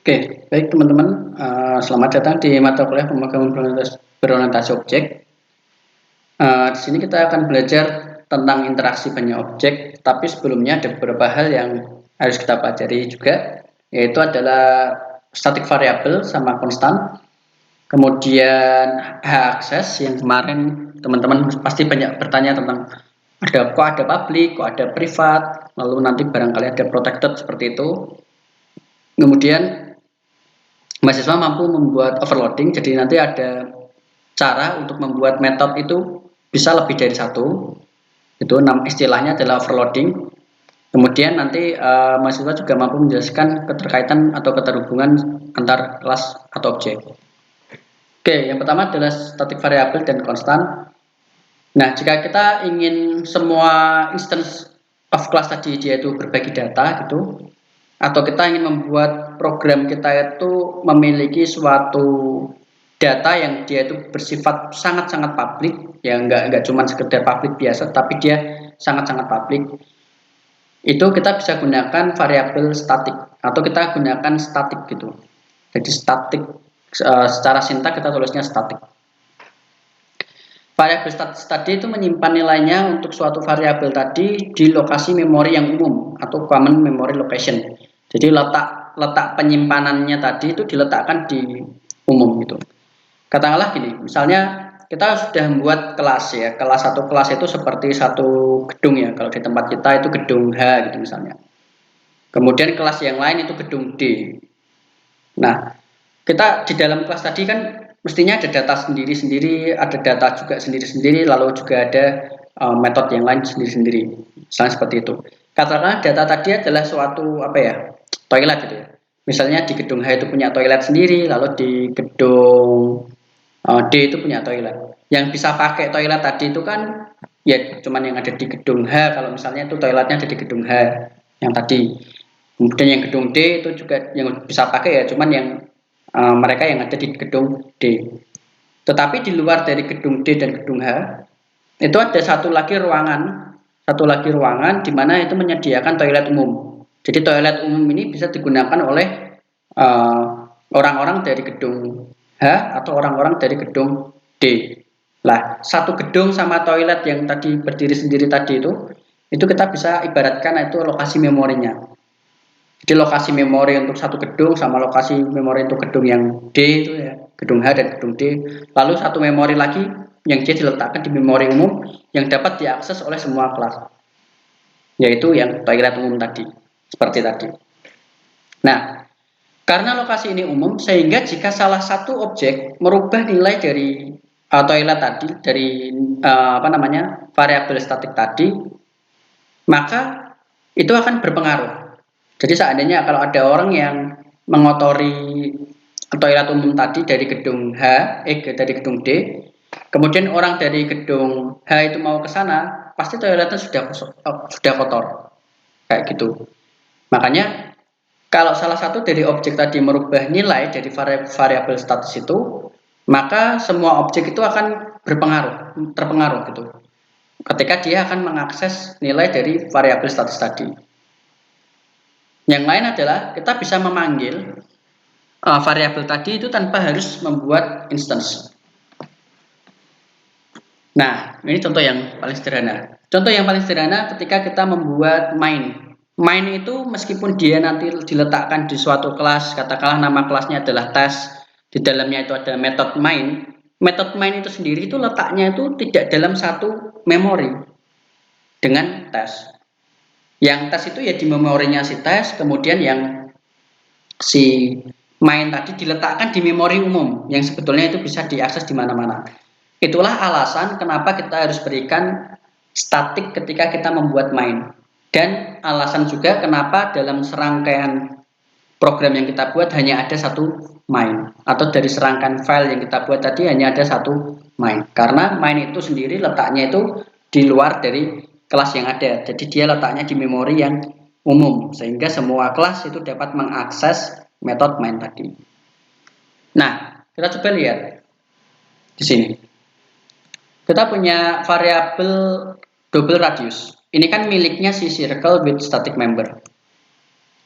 Oke, baik teman-teman, selamat datang di mata kuliah pemagangan berorientasi objek. Di sini kita akan belajar tentang interaksi banyak objek, tapi sebelumnya ada beberapa hal yang harus kita pelajari juga, yaitu adalah static variable sama konstan, kemudian h-akses yang kemarin teman-teman pasti banyak bertanya tentang kok ada public, kok ada privat, lalu nanti barangkali ada protected seperti itu. Kemudian mahasiswa mampu membuat overloading, jadi nanti ada cara untuk membuat metode itu bisa lebih dari satu. Itu istilahnya adalah overloading. Kemudian nanti mahasiswa juga mampu menjelaskan keterkaitan atau keterhubungan antar kelas atau objek. Oke, yang pertama adalah static variable dan konstan. Nah, jika kita ingin semua instance of class tadi dia itu berbagi data gitu, atau kita ingin membuat program kita itu memiliki suatu data yang dia itu bersifat sangat-sangat publik, ya nggak cuma sekedar publik biasa, tapi dia sangat-sangat publik, itu kita bisa gunakan variabel statik atau kita gunakan statik gitu. Jadi statik secara sintak kita tulisnya statik. Variabel statis tadi itu menyimpan nilainya untuk suatu variabel tadi di lokasi memori yang umum atau common memory location. Jadi letak penyimpanannya tadi itu diletakkan di umum gitu. Katakanlah gini, misalnya kita sudah membuat kelas ya, satu kelas itu seperti satu gedung ya. Kalau di tempat kita itu gedung H gitu misalnya. Kemudian kelas yang lain itu gedung D. Nah, kita di dalam kelas tadi kan mestinya ada data sendiri-sendiri, ada data juga sendiri-sendiri, lalu juga ada metode yang lain sendiri-sendiri. Misalnya seperti itu. Katakanlah data tadi adalah suatu toilet gitu ya. Misalnya di gedung H itu punya toilet sendiri, lalu di gedung D itu punya toilet. Yang bisa pakai toilet tadi itu kan ya cuman yang ada di gedung H, kalau misalnya itu toiletnya ada di gedung H yang tadi. Kemudian yang gedung D itu juga yang bisa pakai ya cuman yang mereka yang ada di gedung D. Tetapi di luar dari gedung D dan gedung H itu ada satu lagi ruangan di mana itu menyediakan toilet umum. Jadi toilet umum ini bisa digunakan oleh orang-orang dari gedung H atau orang-orang dari gedung D. Lah, satu gedung sama toilet yang tadi berdiri sendiri tadi itu kita bisa ibaratkan itu lokasi memorinya. Jadi lokasi memori untuk satu gedung sama lokasi memori untuk gedung yang D itu ya, gedung H dan gedung D. Lalu satu memori lagi yang dia diletakkan di memori umum yang dapat diakses oleh semua kelas, yaitu yang toilet umum tadi, seperti tadi. Nah, karena lokasi ini umum, sehingga jika salah satu objek merubah nilai dari toilet tadi, dari variabel statik tadi, maka itu akan berpengaruh. Jadi seandainya kalau ada orang yang mengotori toilet umum tadi dari gedung dari gedung D, kemudian orang dari gedung H itu mau ke sana, pasti toiletnya sudah kotor, kayak gitu. Makanya kalau salah satu dari objek tadi merubah nilai dari variabel status itu, maka semua objek itu akan terpengaruh gitu. Ketika dia akan mengakses nilai dari variabel status tadi. Yang lain adalah kita bisa memanggil variabel tadi itu tanpa harus membuat instance. Nah, ini contoh yang paling sederhana. Contoh yang paling sederhana ketika kita membuat main. Main itu meskipun dia nanti diletakkan di suatu kelas, katakanlah nama kelasnya adalah tes, di dalamnya itu ada metode main. Metode main itu sendiri itu letaknya itu tidak dalam satu memori dengan tes. Yang tes itu ya di memorinya si tes, kemudian yang si main tadi diletakkan di memori umum yang sebetulnya itu bisa diakses di mana-mana. Itulah alasan kenapa kita harus berikan statik ketika kita membuat main. Dan alasan juga kenapa dalam serangkaian program yang kita buat hanya ada satu main. Atau dari serangkaian file yang kita buat tadi hanya ada satu main. Karena main itu sendiri letaknya itu di luar dari kelas yang ada. Jadi dia letaknya di memori yang umum. Sehingga semua kelas itu dapat mengakses metode main tadi. Nah, kita coba lihat di sini. Kita punya variabel double radius. Ini kan miliknya si circle with static member.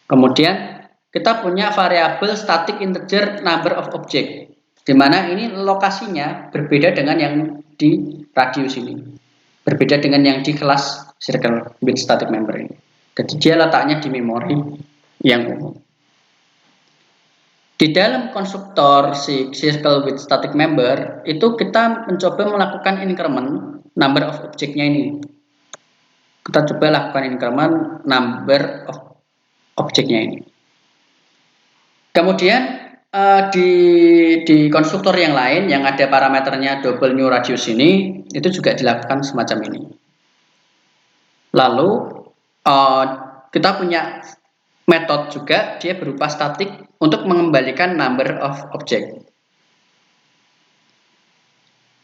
Kemudian kita punya variabel static integer number of object, di mana ini lokasinya berbeda dengan yang di radius ini, berbeda dengan yang di kelas circle with static member ini. Jadi dia letaknya di memori yang umum. Di dalam konstruktor si circle with static member itu kita mencoba melakukan increment number of objeknya ini. Kita coba lakukan increment number of objeknya ini. Kemudian di konstruktor yang lain yang ada parameternya double new radius ini itu juga dilakukan semacam ini. Lalu kita punya metode juga, dia berupa static untuk mengembalikan number of object.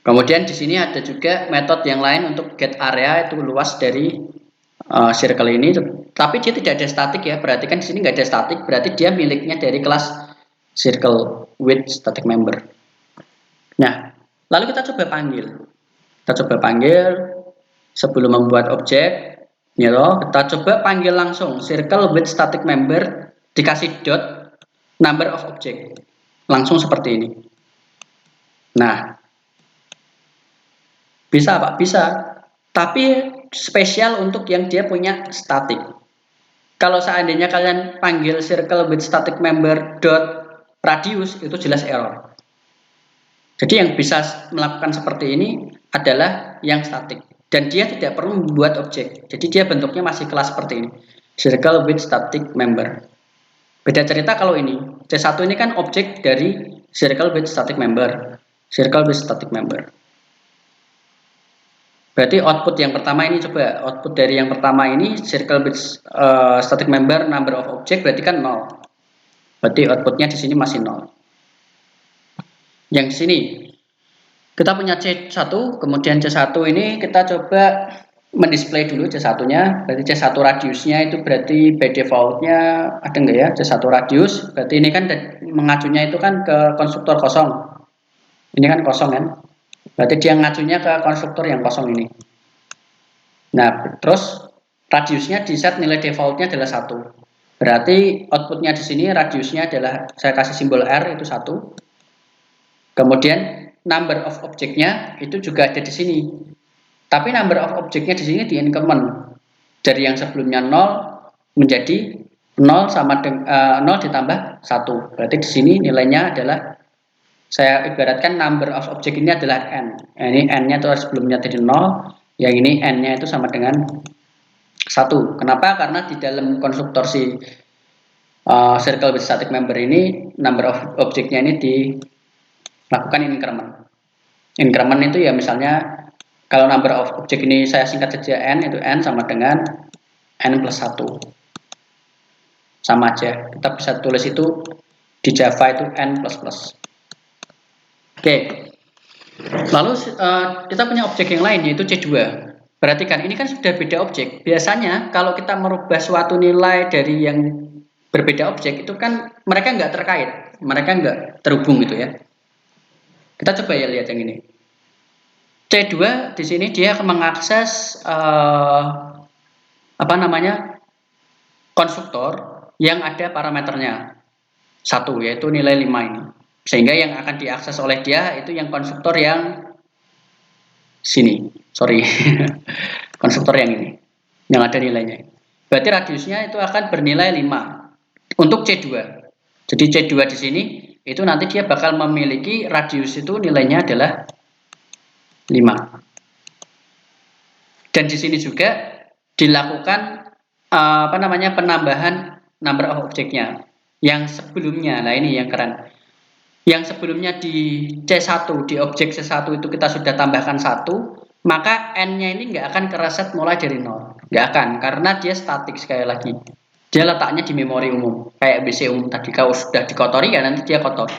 Kemudian di sini ada juga metode yang lain untuk get area, itu luas dari circle ini, tapi dia tidak ada static ya. Berarti kan di sini nggak ada static, berarti dia miliknya dari kelas circle with static member. Nah, lalu kita coba panggil. Kita coba panggil sebelum membuat objek. Ya loh, kita coba panggil langsung circle with static member dikasih dot number of object. Langsung seperti ini. Nah, bisa Pak, bisa. Tapi spesial untuk yang dia punya static. Kalau seandainya kalian panggil circle with static member dot radius, itu jelas error. Jadi yang bisa melakukan seperti ini adalah yang static. Dan dia tidak perlu membuat objek. Jadi dia bentuknya masih kelas seperti ini. Circle with static member. Beda cerita kalau ini. C1 ini kan objek dari circle with static member. Circle with static member. Berarti output yang pertama ini, coba output dari yang pertama ini circle with static member number of object berarti kan 0. Berarti outputnya di sini masih 0. Yang di sini kita punya C1, kemudian C1 ini kita coba mendisplay dulu C1-nya. Berarti C1 radiusnya itu berarti by default-nya ada enggak ya? C1 radius. Berarti ini kan mengacunya itu kan ke konstruktor kosong. Ini kan kosong kan? Berarti dia ngacunya ke konstruktor yang kosong ini. Nah, terus radiusnya di set nilai defaultnya adalah 1. Berarti outputnya di sini radiusnya adalah, saya kasih simbol R itu 1. Kemudian number of objeknya itu juga ada di sini. Tapi number of objeknya di sini di increment. Dari yang sebelumnya 0 menjadi 0 sama 0 ditambah 1. Berarti di sini nilainya adalah, saya ibaratkan number of object ini adalah n. Ini n-nya itu sebelumnya dari 0, yang ini n-nya itu sama dengan 1. Kenapa? Karena di dalam konstruktor si circle with static member ini number of objeknya ini dilakukan increment. Increment itu ya misalnya kalau number of object ini saya singkat saja n, itu n sama dengan n plus 1. Sama aja, kita bisa tulis itu di Java itu n plus plus. Oke. Lalu kita punya objek yang lain yaitu C2. Perhatikan, ini kan sudah beda objek. Biasanya kalau kita merubah suatu nilai dari yang berbeda objek itu kan mereka nggak terkait, mereka nggak terhubung gitu ya. Kita coba ya lihat yang ini. C2 di sini dia akan mengakses konstruktor yang ada parameternya 1, yaitu nilai 5 ini. Sehingga yang akan diakses oleh dia itu yang konstruktor yang sini. Sorry. Konstruktor yang ini. Yang ada nilainya. Berarti radiusnya itu akan bernilai 5 untuk C2. Jadi C2 di sini itu nanti dia bakal memiliki radius itu nilainya adalah 5. Dan di sini juga dilakukan penambahan number of objeknya. Yang sebelumnya, nah ini yang keren. Yang sebelumnya di C1, di objek C1 itu kita sudah tambahkan 1, maka n-nya ini nggak akan kereset mulai dari 0. Nggak akan, karena dia statik sekali lagi. Dia letaknya di memori umum, kayak BC umum tadi. Kalau sudah dikotori ya nanti dia kotor.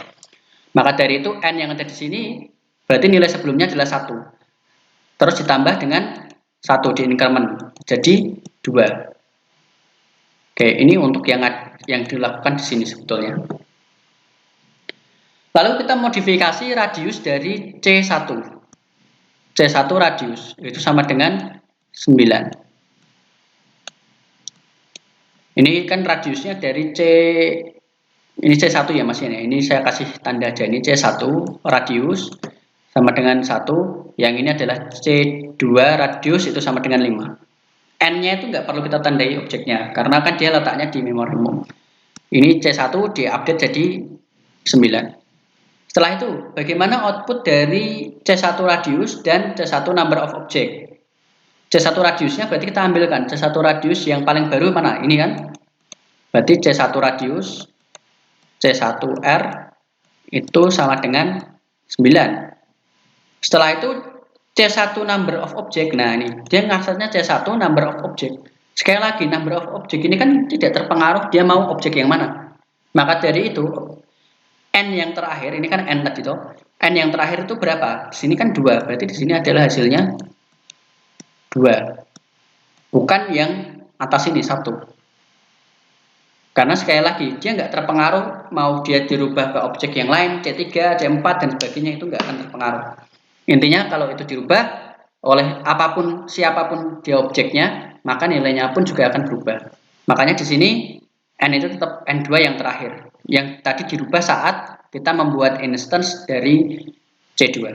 Maka dari itu n yang ada di sini berarti nilai sebelumnya adalah 1. Terus ditambah dengan 1 di increment. Jadi 2. Oke, ini untuk yang dilakukan di sini sebetulnya. Lalu kita modifikasi radius dari C1. C1 radius itu sama dengan 9. Ini kan radiusnya dari C Ini C1 ya Mas ini. Ini saya kasih tanda aja, ini C1 radius sama dengan 1, yang ini adalah C2 radius itu sama dengan 5. N-nya itu nggak perlu kita tandai objeknya karena kan dia letaknya di memori umum. Ini C1 diupdate jadi 9. Setelah itu, bagaimana output dari C1 radius dan C1 number of object? C1 radiusnya berarti kita ambilkan C1 radius yang paling baru mana? Ini kan? Berarti C1 radius C1R itu sama dengan 9. Setelah itu C1 number of object. Nah, ini dia ngasarnya C1 number of object. Sekali lagi, number of object ini kan tidak terpengaruh dia mau objek yang mana. Maka dari itu, N yang terakhir, ini kan N tadi toh. N yang terakhir itu berapa? Di sini kan 2. Berarti di sini adalah hasilnya 2. Bukan yang atas ini 1. Karena sekali lagi, dia nggak terpengaruh mau dia dirubah ke objek yang lain, C3, C4, dan sebagainya itu nggak akan terpengaruh. Intinya kalau itu dirubah oleh apapun, siapapun dia objeknya, maka nilainya pun juga akan berubah. Makanya di sini N itu tetap N2 yang terakhir. Yang tadi dirubah saat kita membuat instance dari C2.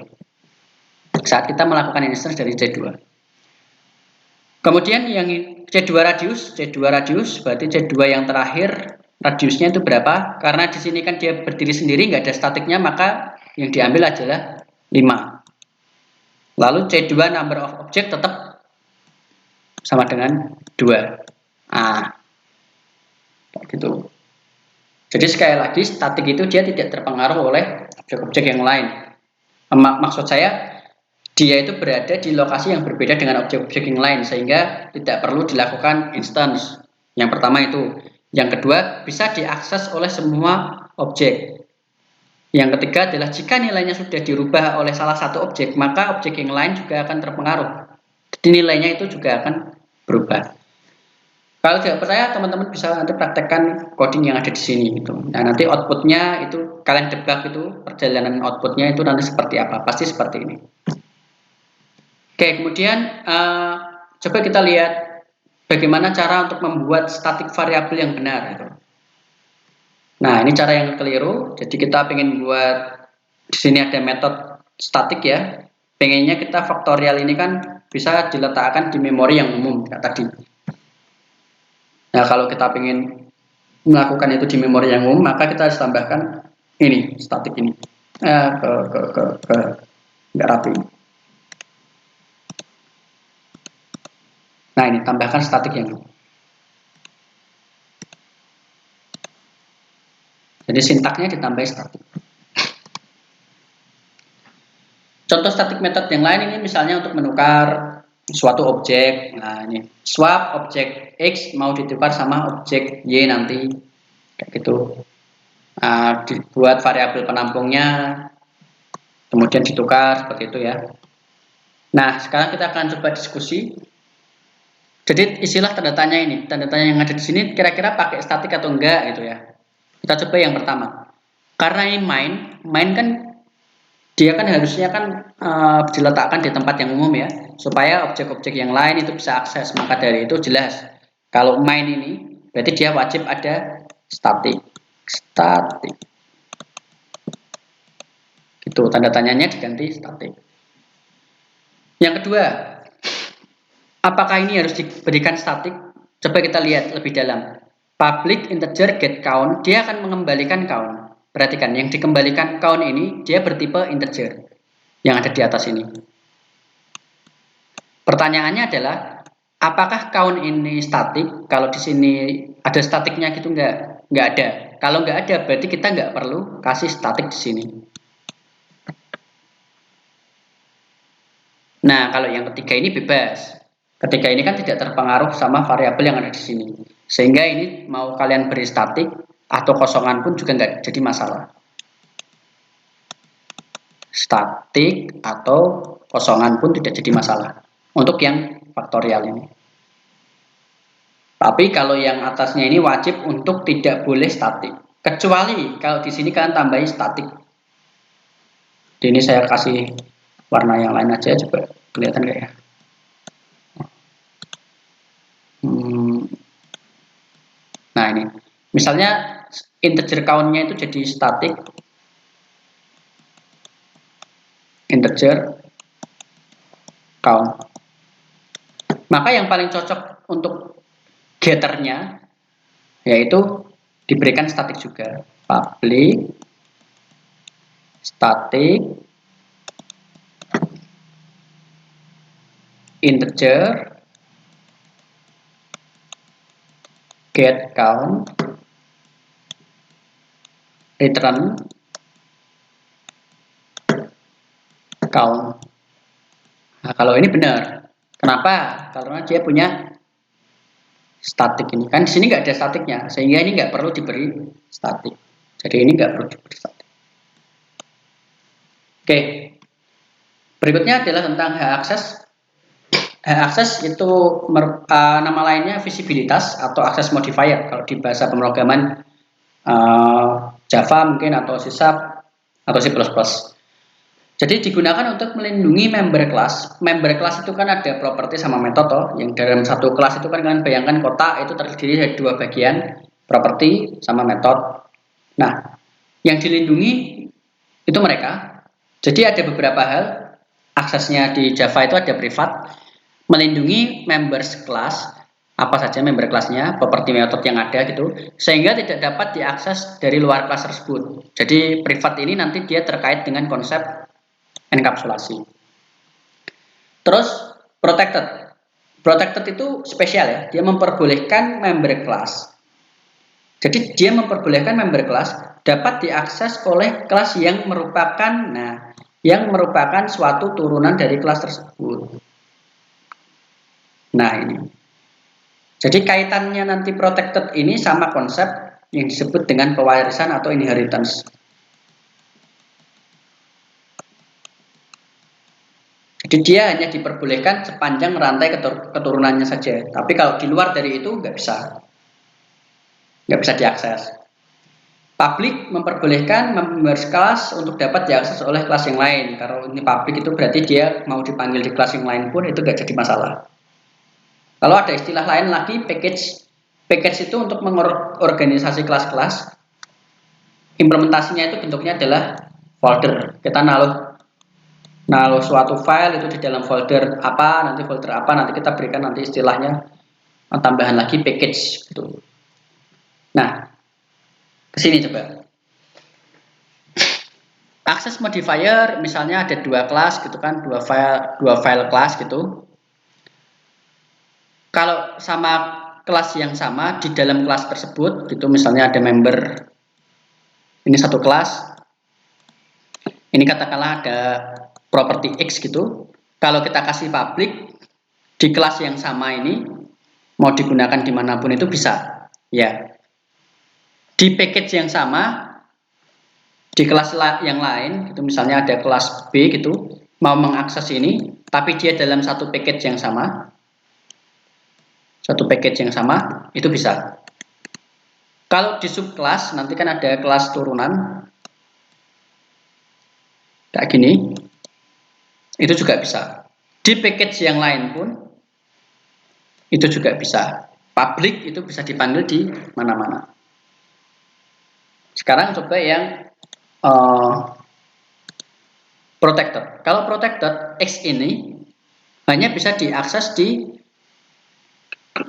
Saat kita melakukan instance dari C2. Kemudian yang C2 radius berarti C2 yang terakhir radiusnya itu berapa? Karena di sini kan dia berdiri sendiri nggak ada statiknya, maka yang diambil adalah 5. Lalu C2 number of object tetap sama dengan 2. Nah, gitu. Jadi sekali lagi statik itu dia tidak terpengaruh oleh objek-objek yang lain. Maksud saya dia itu berada di lokasi yang berbeda dengan objek-objek yang lain sehingga tidak perlu dilakukan instance. Yang pertama itu. Yang kedua, bisa diakses oleh semua objek. Yang ketiga adalah jika nilainya sudah dirubah oleh salah satu objek, maka objek yang lain juga akan terpengaruh. Jadi nilainya itu juga akan berubah. Kalau tidak percaya, teman-teman bisa nanti praktekkan coding yang ada di sini. Gitu. Nah, nanti outputnya itu kalian debug itu perjalanan outputnya itu nanti seperti apa? Pasti seperti ini. Oke, kemudian coba kita lihat bagaimana cara untuk membuat static variabel yang benar. Gitu. Nah, ini cara yang keliru. Jadi kita ingin buat di sini ada metode static ya. Pengennya kita faktorial ini kan bisa diletakkan di memori yang umum kayak tadi. Nah, kalau kita ingin melakukan itu di memori yang umum, maka kita harus tambahkan ini static ini. Nggak rapi. Nah, ini tambahkan static yang ini. Jadi sintaknya ditambah static. Contoh static method yang lain ini misalnya untuk menukar suatu objek. Nah, ini swap objek X mau ditukar sama objek Y nanti. Kayak gitu. Dibuat variabel penampungnya, kemudian ditukar seperti itu ya. Nah, sekarang kita akan coba diskusi. Jadi istilah tanda tanya ini, tanda tanya yang ada di sini kira-kira pakai statik atau enggak gitu ya. Kita coba yang pertama. Karena ini main kan dia kan harusnya kan diletakkan di tempat yang umum ya, supaya objek-objek yang lain itu bisa akses. Maka dari itu jelas kalau main ini berarti dia wajib ada statik. Itu tanda tanyanya diganti statik. Yang kedua, apakah ini harus diberikan statik? Coba kita lihat lebih dalam. Public integer get count, dia akan mengembalikan count. Perhatikan, yang dikembalikan count ini dia bertipe integer yang ada di atas ini. Pertanyaannya adalah, apakah count ini statik? Kalau di sini ada statiknya gitu nggak ada. Kalau nggak ada, berarti kita nggak perlu kasih statik di sini. Nah, kalau yang ketiga ini bebas. Ketiga ini kan tidak terpengaruh sama variabel yang ada di sini. Sehingga ini mau kalian beri statik atau kosongan pun juga nggak jadi masalah. Statik atau kosongan pun tidak jadi masalah. Untuk yang faktorial ini. Tapi kalau yang atasnya ini wajib untuk tidak boleh statik. Kecuali kalau di sini kalian tambahin statik. Ini saya kasih warna yang lain aja, coba kelihatan nggak ya? Nah ini, misalnya integer count-nya itu jadi static, integer count. Maka yang paling cocok untuk getternya yaitu diberikan static juga, public static integer get count return count. Nah, kalau ini benar. Kenapa? Karena dia punya statik ini. Kan di sini nggak ada statiknya, sehingga ini nggak perlu diberi statik. Jadi ini nggak perlu diberi statik. Oke. Berikutnya adalah tentang hak akses. Hak akses itu nama lainnya visibilitas atau akses modifier kalau di bahasa pemrograman Java mungkin atau C# atau C++. Jadi digunakan untuk melindungi member kelas. Member kelas itu kan ada properti sama metode. Yang dalam satu kelas itu kan kalian bayangkan kotak itu terdiri dari dua bagian, properti sama metode. Nah, yang dilindungi itu mereka. Jadi ada beberapa hal. Aksesnya di Java itu ada privat, melindungi members kelas, apa saja member kelasnya, properti metode yang ada gitu, sehingga tidak dapat diakses dari luar kelas tersebut. Jadi privat ini nanti dia terkait dengan konsep enkapsulasi. Terus protected. Protected itu spesial ya, dia memperbolehkan member kelas. Jadi dia memperbolehkan member kelas dapat diakses oleh kelas yang merupakan suatu turunan dari kelas tersebut. Nah, ini. Jadi kaitannya nanti protected ini sama konsep yang disebut dengan pewarisan atau inheritance. Jadi dia hanya diperbolehkan sepanjang rantai keturunannya saja. Tapi kalau di luar dari itu nggak bisa diakses. Public memperbolehkan members kelas untuk dapat diakses oleh kelas yang lain. Kalau ini public itu berarti dia mau dipanggil di kelas yang lain pun itu nggak jadi masalah. Kalau ada istilah lain lagi package. Package itu untuk mengorganisasi kelas-kelas. Implementasinya itu bentuknya adalah folder. Kita naruh suatu file itu di dalam folder apa, nanti kita berikan nanti istilahnya tambahan lagi package gitu. Nah, kesini coba. Akses modifier misalnya ada dua kelas gitu kan, dua file kelas gitu. Kalau sama kelas yang sama di dalam kelas tersebut gitu, misalnya ada member ini satu kelas. Ini katakanlah ada properti X gitu. Kalau kita kasih public di kelas yang sama ini mau digunakan dimanapun itu bisa, ya. Di package yang sama di kelas yang lain, itu misalnya ada kelas B gitu, mau mengakses ini, tapi dia dalam satu package yang sama, itu bisa. Kalau di subkelas nanti kan ada kelas turunan kayak gini, itu juga bisa. Di package yang lain pun itu juga bisa. Public itu bisa dipanggil di mana-mana. Sekarang coba yang protected. Kalau protected X ini hanya bisa diakses di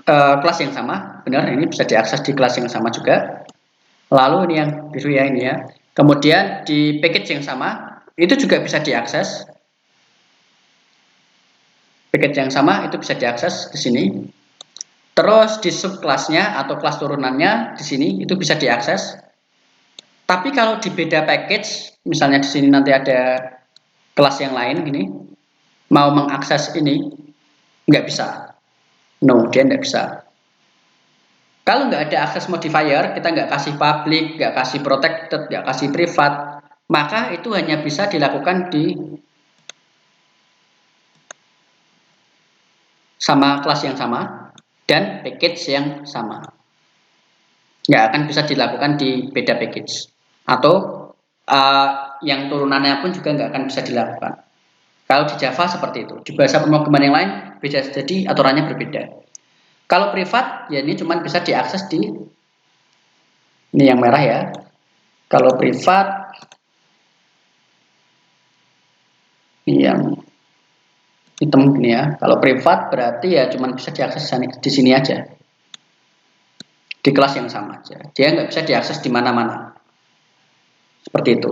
kelas yang sama. Benar, ini bisa diakses di kelas yang sama juga. Lalu ini yang biru ya ini ya. Kemudian di package yang sama itu juga bisa diakses. Package yang sama itu bisa diakses di sini. Terus di subkelasnya atau kelas turunannya di sini itu bisa diakses. Tapi kalau di beda package, misalnya di sini nanti ada kelas yang lain gini, mau mengakses ini nggak bisa. No, dia nggak bisa. Kalau nggak ada akses modifier, kita nggak kasih public, nggak kasih protected, nggak kasih privat, maka itu hanya bisa dilakukan di sama kelas yang sama dan package yang sama. Nggak akan bisa dilakukan di beda package. Atau yang turunannya pun juga nggak akan bisa dilakukan. Kalau di Java seperti itu. Di bahasa pemrograman yang lain beda, jadi aturannya berbeda. Kalau privat, ya ini cuma bisa diakses di Ini yang merah ya. Kalau privat, ini yang hitam gini ya. Kalau privat berarti ya cuma bisa diakses di sini aja. Di kelas yang sama aja. Dia nggak bisa diakses di mana-mana. Seperti itu.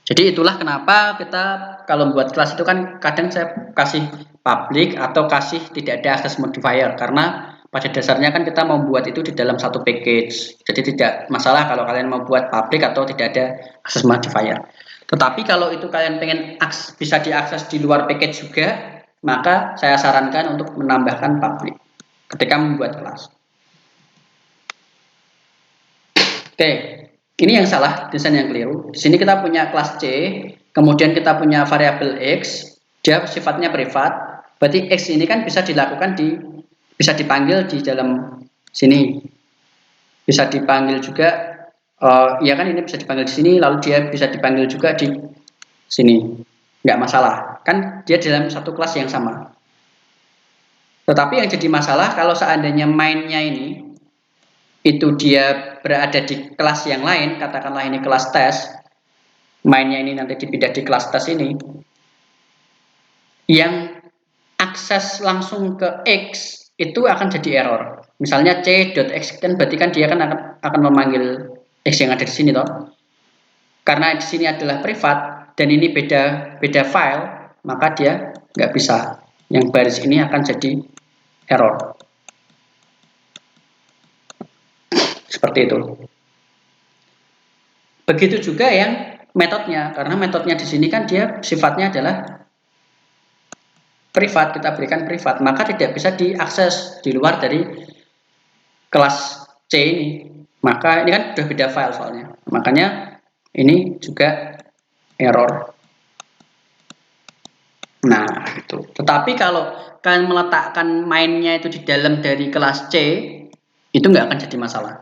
Jadi itulah kenapa kita kalau membuat kelas itu kan kadang saya kasih public atau kasih tidak ada access modifier, karena pada dasarnya kan kita mau buat itu di dalam satu package. Jadi tidak masalah kalau kalian mau buat public atau tidak ada access modifier. Tetapi kalau itu kalian pengen bisa diakses di luar package juga, maka saya sarankan untuk menambahkan public ketika membuat kelas. Oke, ini yang salah, desain yang keliru. Di sini kita punya kelas C, kemudian kita punya variabel X, dia sifatnya privat. Berarti X ini kan bisa dilakukan bisa dipanggil di dalam sini. Bisa dipanggil juga, ya kan ini bisa dipanggil di sini, lalu dia bisa dipanggil juga di sini. Nggak masalah, kan dia dalam satu kelas yang sama. Tetapi yang jadi masalah kalau seandainya mainnya ini itu dia berada di kelas yang lain, katakanlah ini kelas tes, mainnya ini nanti dipindah di kelas tes ini, yang akses langsung ke X itu akan jadi error. Misalnya c.x kan berarti kan dia kan akan memanggil X yang ada di sini toh. Karena di sini adalah privat dan ini beda file, maka dia nggak bisa. Yang baris ini akan jadi error. Seperti itu. Begitu juga yang metodenya, karena metodenya di sini kan dia sifatnya adalah privat, kita berikan privat, maka tidak bisa diakses di luar dari kelas C ini. Maka ini kan sudah beda file soalnya, makanya ini juga error. Nah, itu. Tetapi kalau kalian meletakkan mainnya itu di dalam dari kelas C, itu nggak akan jadi masalah.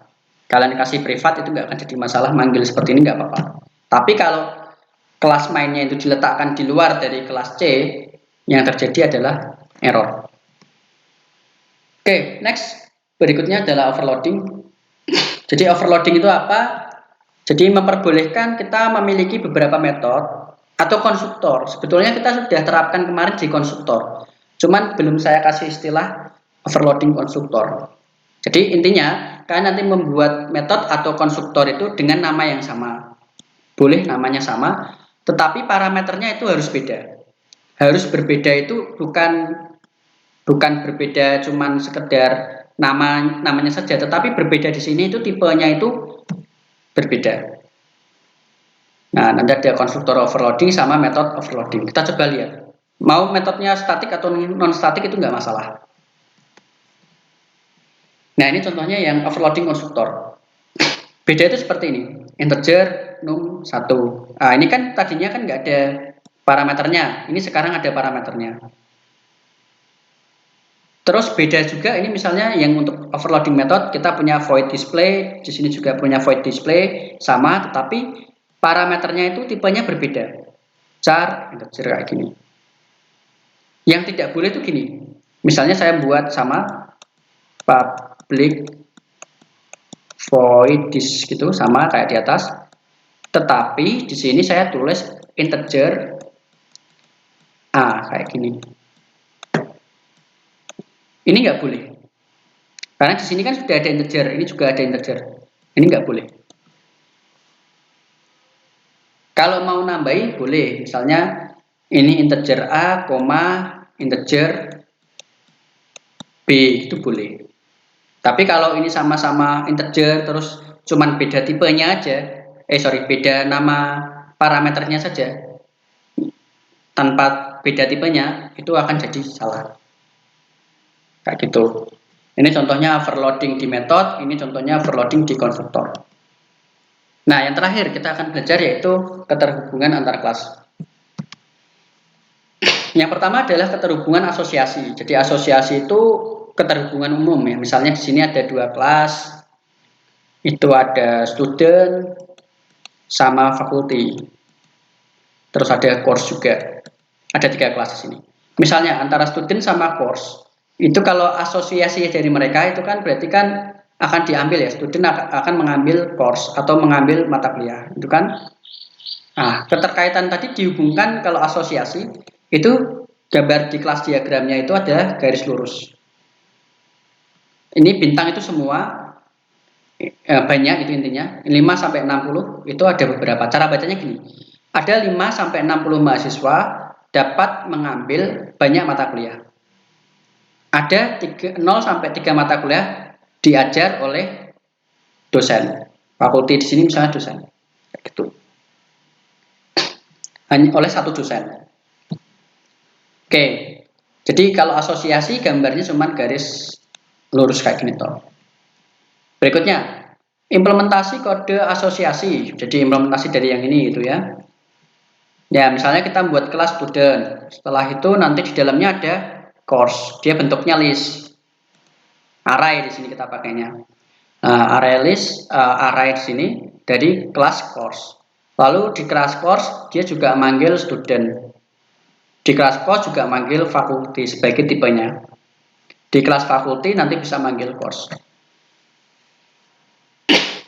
Kalian kasih privat itu nggak akan jadi masalah, manggil seperti ini nggak apa-apa. Tapi kalau kelas mainnya itu diletakkan di luar dari kelas C, yang terjadi adalah error. Oke, next. Berikutnya adalah overloading. Jadi overloading itu apa? Jadi memperbolehkan kita memiliki beberapa metode atau konstruktor. Sebetulnya kita sudah terapkan kemarin di konstruktor. Cuman belum saya kasih istilah overloading konstruktor. Jadi intinya, kalian nanti membuat metode atau konstruktor itu dengan nama yang sama. Boleh namanya sama, tetapi parameternya itu harus beda. Harus berbeda itu bukan berbeda cuman sekedar namanya saja, tetapi berbeda di sini itu tipenya itu berbeda. Nah, nanti ada konstruktor overloading sama metode overloading. Kita coba lihat. Mau metodenya statik atau non statik itu nggak masalah. Nah, ini contohnya yang overloading konstruktor. Beda itu seperti ini. Integer num 1. Nah, ini kan tadinya kan nggak ada parameternya. Ini sekarang ada parameternya. Terus beda juga ini misalnya yang untuk overloading method kita punya void display, di sini juga punya void display sama, tetapi parameternya itu tipenya berbeda. Char integer kayak gini. Yang tidak boleh itu gini. Misalnya saya buat sama public void dis gitu sama kayak di atas. Tetapi di sini saya tulis integer A kayak gini. Ini nggak boleh. Karena di sini kan sudah ada integer, ini juga ada integer. Ini nggak boleh. Kalau mau nambahin boleh, misalnya ini integer A, integer B, itu boleh. Tapi kalau ini sama-sama integer, terus cuman beda tipenya aja, beda nama parameternya saja, tanpa beda tipenya, itu akan jadi salah. Kayak gitu. Ini contohnya overloading di metode, ini contohnya overloading di konstruktor. Nah, yang terakhir kita akan belajar yaitu keterhubungan antar kelas. Yang pertama adalah keterhubungan asosiasi. Jadi asosiasi itu keterhubungan umum ya. Misalnya di sini ada dua kelas, itu ada student sama faculty. Terus ada course juga. Ada 3 kelas di sini. Misalnya antara student sama course, itu kalau asosiasi dari mereka itu kan berarti kan akan diambil ya, student akan mengambil course atau mengambil mata kuliah, itu kan. Nah, keterkaitan tadi dihubungkan kalau asosiasi itu gambar di kelas diagramnya itu ada garis lurus. Ini bintang itu semua banyak itu intinya 5 sampai 60 itu ada beberapa. Cara bacanya gini. Ada 5 sampai 60 mahasiswa dapat mengambil banyak mata kuliah. Ada 0 sampai 3 mata kuliah diajar oleh dosen. Fakulti di sini misalnya dosen. Gitu. Hanya oleh satu dosen. Oke. Jadi kalau asosiasi gambarnya cuma garis lurus kayak gini toh. Berikutnya, implementasi kode asosiasi. Jadi implementasi dari yang ini itu ya. Ya, misalnya kita buat kelas student. Setelah itu nanti di dalamnya ada course. Dia bentuknya list. Array di sini kita pakainya. Array list, array di sini dari kelas course. Lalu di kelas course dia juga manggil student. Di kelas course juga manggil fakulti sebagai tipenya. Di kelas fakulti nanti bisa manggil course.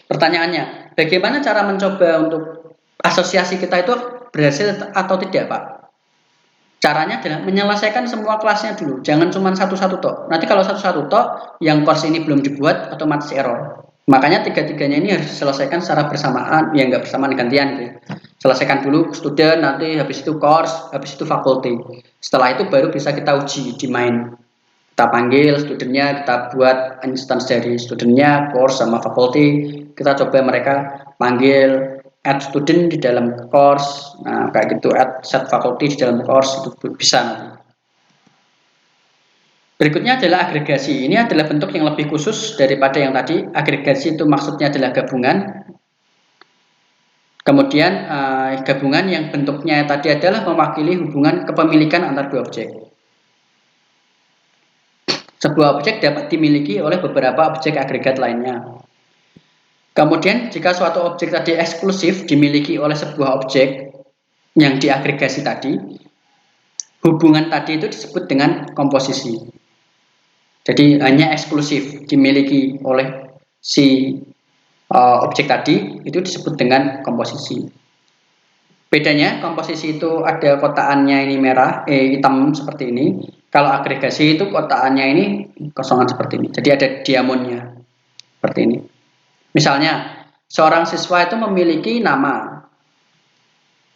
Pertanyaannya, bagaimana cara mencoba untuk asosiasi kita itu berhasil atau tidak, Pak? Caranya adalah menyelesaikan semua kelasnya dulu, jangan cuma satu-satu toh. Nanti kalau satu-satu toh, yang course ini belum dibuat, otomatis error. Makanya tiga-tiganya ini harus diselesaikan secara bersamaan, ya nggak bersamaan gantian gitu. Selesaikan dulu student, nanti habis itu course, habis itu fakulti. Setelah itu baru bisa kita uji di main. Kita panggil studentnya, kita buat instance dari studentnya, course sama fakulti. Kita coba mereka panggil add student di dalam course, nah kayak gitu, add set faculty di dalam course itu bisa nanti. Berikutnya adalah agregasi. Ini adalah bentuk yang lebih khusus daripada yang tadi. Agregasi itu maksudnya adalah gabungan. Kemudian gabungan yang bentuknya tadi adalah mewakili hubungan kepemilikan antar dua objek. Sebuah objek dapat dimiliki oleh beberapa objek agregat lainnya. Kemudian jika suatu objek tadi eksklusif dimiliki oleh sebuah objek yang diagregasi tadi, hubungan tadi itu disebut dengan komposisi. Jadi hanya eksklusif dimiliki oleh si objek tadi itu disebut dengan komposisi. Bedanya komposisi itu ada kotaannya ini merah, hitam seperti ini. Kalau agregasi itu kotaannya ini kosongan seperti ini. Jadi ada diamonnya seperti ini. Misalnya seorang siswa itu memiliki nama.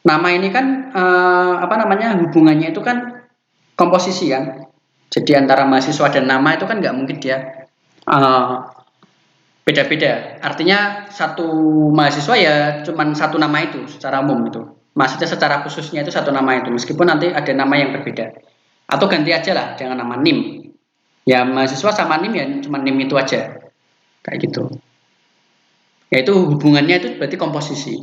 Nama ini kan hubungannya itu kan komposisi kan. Jadi antara mahasiswa dan nama itu kan nggak mungkin dia beda-beda. Artinya satu mahasiswa ya cuman satu nama itu secara umum itu. Maksudnya secara khususnya itu satu nama itu, meskipun nanti ada nama yang berbeda. Atau ganti aja lah, jangan nama NIM. Ya mahasiswa sama NIM ya cuma NIM itu aja. Kayak gitu. Yaitu hubungannya itu berarti komposisi.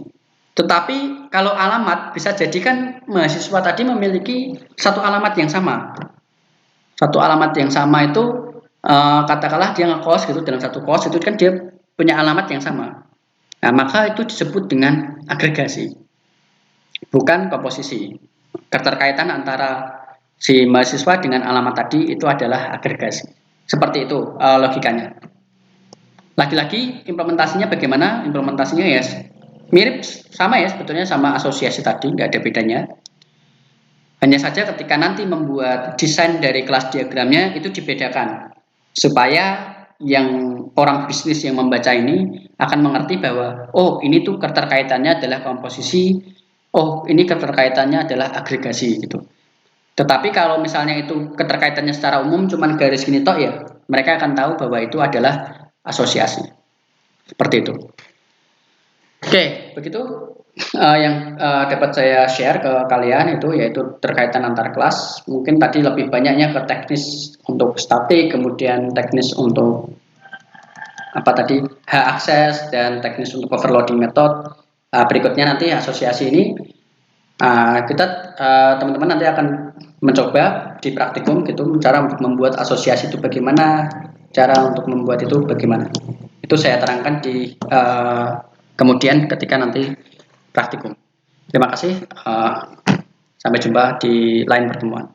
Tetapi kalau alamat bisa jadi kan mahasiswa tadi memiliki satu alamat yang sama. Satu alamat yang sama itu katakanlah dia ngekos gitu dalam satu kos itu kan dia punya alamat yang sama. Nah, maka itu disebut dengan agregasi. Bukan komposisi. Keterkaitan antara si mahasiswa dengan alamat tadi itu adalah agregasi. Seperti itu logikanya. Lagi-lagi implementasinya bagaimana? Implementasinya ya mirip sama ya sebetulnya sama asosiasi tadi, nggak ada bedanya. Hanya saja ketika nanti membuat desain dari kelas diagramnya itu dibedakan supaya yang orang bisnis yang membaca ini akan mengerti bahwa oh ini tuh keterkaitannya adalah komposisi, oh ini keterkaitannya adalah agregasi gitu. Tetapi kalau misalnya itu keterkaitannya secara umum cuman garis gini toh ya mereka akan tahu bahwa itu adalah asosiasi. Seperti itu. Oke, begitu yang dapat saya share ke kalian itu yaitu terkaitan antar kelas. Mungkin tadi lebih banyaknya ke teknis untuk statik, kemudian teknis untuk apa tadi H-akses dan teknis untuk overloading method. Berikutnya nanti asosiasi ini kita teman-teman nanti akan mencoba di praktikum gitu cara untuk membuat asosiasi itu bagaimana, cara untuk membuat itu bagaimana. Itu saya terangkan di kemudian ketika nanti praktikum. Terima kasih. Sampai jumpa di lain pertemuan.